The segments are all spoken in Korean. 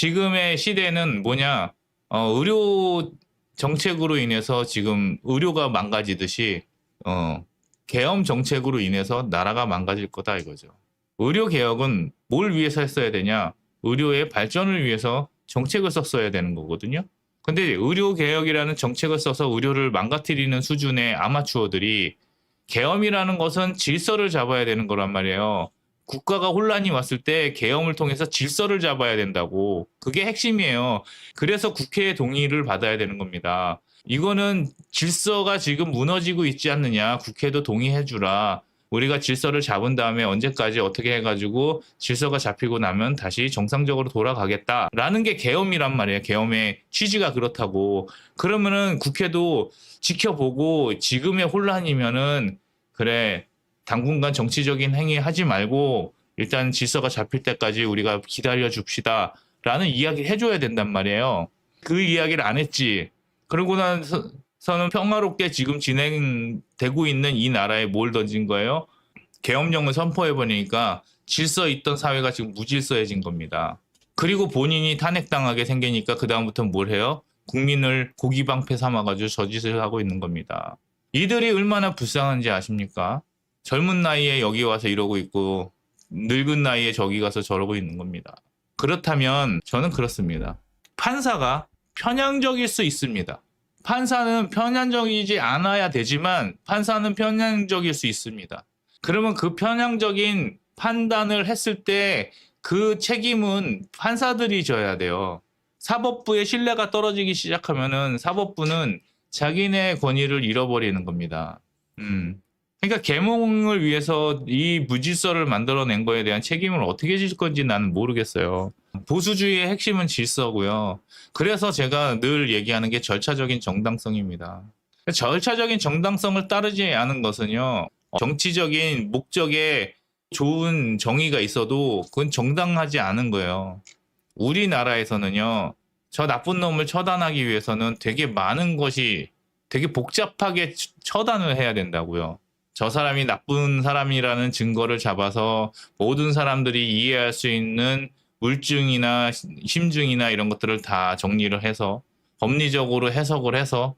지금의 시대는 뭐냐? 의료 정책으로 인해서 지금 의료가 망가지듯이 계엄 정책으로 인해서 나라가 망가질 거다 이거죠. 의료 개혁은 뭘 위해서 했어야 되냐? 의료의 발전을 위해서 정책을 썼어야 되는 거거든요. 근데 의료 개혁이라는 정책을 써서 의료를 망가뜨리는 수준의 아마추어들이 계엄이라는 것은 질서를 잡아야 되는 거란 말이에요. 국가가 혼란이 왔을 때 계엄을 통해서 질서를 잡아야 된다고. 그게 핵심이에요. 그래서 국회의 동의를 받아야 되는 겁니다. 이거는 질서가 지금 무너지고 있지 않느냐. 국회도 동의해 주라. 우리가 질서를 잡은 다음에 언제까지 어떻게 해가지고 질서가 잡히고 나면 다시 정상적으로 돌아가겠다라는 게 계엄이란 말이에요. 계엄의 취지가 그렇다고. 그러면은 국회도 지켜보고 지금의 혼란이면은 그래 당분간 정치적인 행위 하지 말고 일단 질서가 잡힐 때까지 우리가 기다려 줍시다 라는 이야기를 해줘야 된단 말이에요. 그 이야기를 안 했지. 그러고 나서는 평화롭게 지금 진행되고 있는 이 나라에 뭘 던진 거예요? 계엄령을 선포해버리니까 질서 있던 사회가 지금 무질서해진 겁니다. 그리고 본인이 탄핵당하게 생기니까 그다음부터는 뭘 해요? 국민을 고기방패 삼아가지고 저짓을 하고 있는 겁니다. 이들이 얼마나 불쌍한지 아십니까? 젊은 나이에 여기 와서 이러고 있고 늙은 나이에 저기 가서 저러고 있는 겁니다. 그렇다면 저는 그렇습니다. 판사가 편향적일 수 있습니다. 판사는 편향적이지 않아야 되지만 판사는 편향적일 수 있습니다. 그러면 그 편향적인 판단을 했을 때 그 책임은 판사들이 져야 돼요. 사법부의 신뢰가 떨어지기 시작하면은 사법부는 자기네 권위를 잃어버리는 겁니다. 그러니까 계몽을 위해서 이 무질서를 만들어낸 거에 대한 책임을 어떻게 질 건지 나는 모르겠어요. 보수주의의 핵심은 질서고요. 그래서 제가 늘 얘기하는 게 절차적인 정당성입니다. 절차적인 정당성을 따르지 않은 것은요. 정치적인 목적에 좋은 정의가 있어도 그건 정당하지 않은 거예요. 우리나라에서는요. 저 나쁜 놈을 처단하기 위해서는 되게 많은 것이 되게 복잡하게 처단을 해야 된다고요. 저 사람이 나쁜 사람이라는 증거를 잡아서 모든 사람들이 이해할 수 있는 물증이나 심증이나 이런 것들을 다 정리를 해서 법리적으로 해석을 해서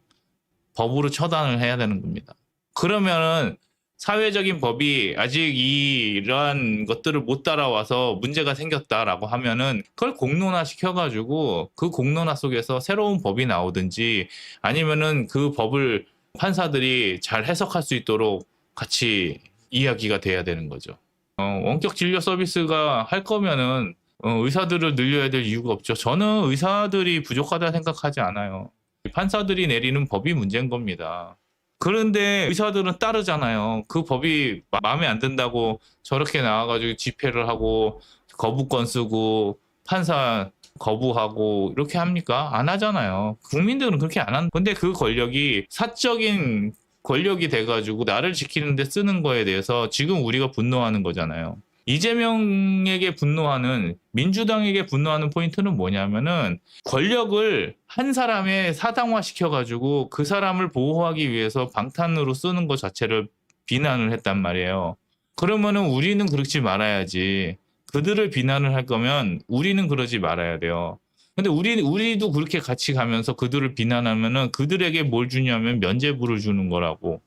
법으로 처단을 해야 되는 겁니다. 그러면은 사회적인 법이 아직 이러한 것들을 못 따라와서 문제가 생겼다라고 하면은 그걸 공론화 시켜가지고 그 공론화 속에서 새로운 법이 나오든지 아니면은 그 법을 판사들이 잘 해석할 수 있도록 같이 이야기가 돼야 되는 거죠. 원격 진료 서비스가 할 거면은 의사들을 늘려야 될 이유가 없죠. 저는 의사들이 부족하다 생각하지 않아요. 판사들이 내리는 법이 문제인 겁니다. 그런데 의사들은 따르잖아요. 그 법이 마음에 안 든다고 저렇게 나와가지고 집회를 하고 거부권 쓰고 판사 거부하고 이렇게 합니까? 안 하잖아요. 국민들은 그렇게 안 한다. 근데 그 권력이 사적인 권력이 돼가지고 나를 지키는데 쓰는 거에 대해서 지금 우리가 분노하는 거잖아요. 이재명에게 분노하는 민주당에게 분노하는 포인트는 뭐냐면은 권력을 한 사람의 사당화 시켜가지고 그 사람을 보호하기 위해서 방탄으로 쓰는 것 자체를 비난을 했단 말이에요. 그러면은 우리는 그렇지 말아야지. 그들을 비난을 할 거면 우리는 그러지 말아야 돼요. 근데 우리도 그렇게 같이 가면서 그들을 비난하면은 그들에게 뭘 주냐면 면죄부를 주는 거라고.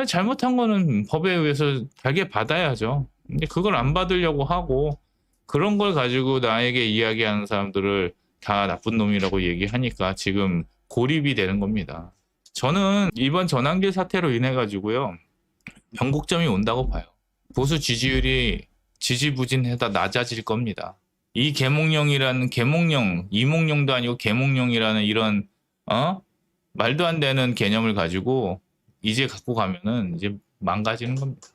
잘못한 거는 법에 의해서 달게 받아야죠. 근데 그걸 안 받으려고 하고 그런 걸 가지고 나에게 이야기하는 사람들을 다 나쁜 놈이라고 얘기하니까 지금 고립이 되는 겁니다. 저는 이번 전환길 사태로 인해 가지고요. 변곡점이 온다고 봐요. 보수 지지율이 지지부진하다 낮아질 겁니다. 이 계몽령이라는 계몽령, 이몽령도 아니고 계몽령이라는 이런 말도 안 되는 개념을 가지고 이제 갖고 가면은 이제 망가지는 겁니다.